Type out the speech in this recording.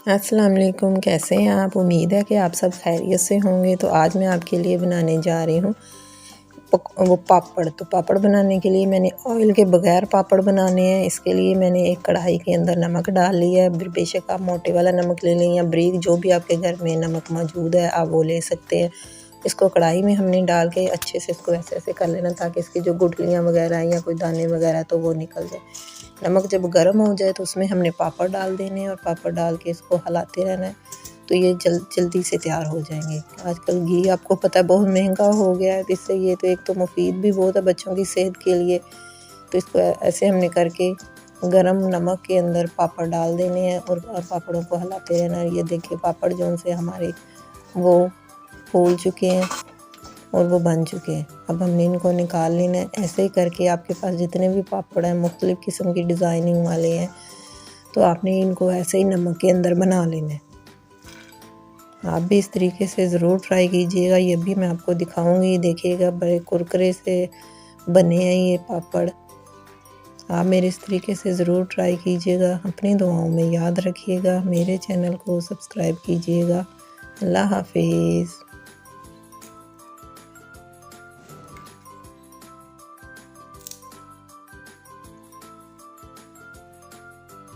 अस्सलाम वालेकुम, कैसे हैं आप? उम्मीद है कि आप सब खैरियत से होंगे। तो आज मैं आपके लिए बनाने जा रही हूँ वो पापड़। तो पापड़ बनाने के लिए मैंने ऑयल के बगैर पापड़ बनाने हैं। इसके लिए मैंने एक कढ़ाई के अंदर नमक डाल लिया है। बेशक आप मोटे वाला नमक ले लें या बारीक, जो भी आपके घर में नमक मौजूद है आप वो ले सकते हैं। इसको कढ़ाई में हमने डाल के अच्छे से इसको ऐसे ऐसे कर लेना, ताकि इसकी जो गुठलियाँ वगैरह या कोई दाने वगैरह तो वो निकल जाए। नमक जब गर्म हो जाए तो उसमें हमने पापड़ डाल देने हैं और पापड़ डाल के इसको हिलाते रहना है। तो ये जल्दी से तैयार हो जाएंगे। आजकल घी आपको पता है बहुत महंगा हो गया है, इससे ये तो एक तो मुफीद भी बहुत है बच्चों की सेहत के लिए। तो इसको ऐसे हमने करके गरम नमक के अंदर पापड़ डाल देने हैं और पापड़ों को हिलाते रहना है। ये देखिए पापड़ जो उनसे हमारे वो फूल चुके हैं और वो बन चुके हैं। अब हमने इनको निकाल लेना है। ऐसे ही करके आपके पास जितने भी पापड़ हैं मुख्तलिफ़ किस्म की डिज़ाइनिंग वाले हैं, तो आपने इनको ऐसे ही नमक के अंदर बना लेना है। आप भी इस तरीके से ज़रूर ट्राई कीजिएगा। ये भी मैं आपको दिखाऊंगी, देखिएगा बड़े कुरकुरे से बने हैं ये पापड़। आप मेरे इस तरीके से ज़रूर ट्राई कीजिएगा। अपनी दुआओं में याद रखिएगा। मेरे चैनल को सब्सक्राइब कीजिएगा। अल्लाह हाफिज़।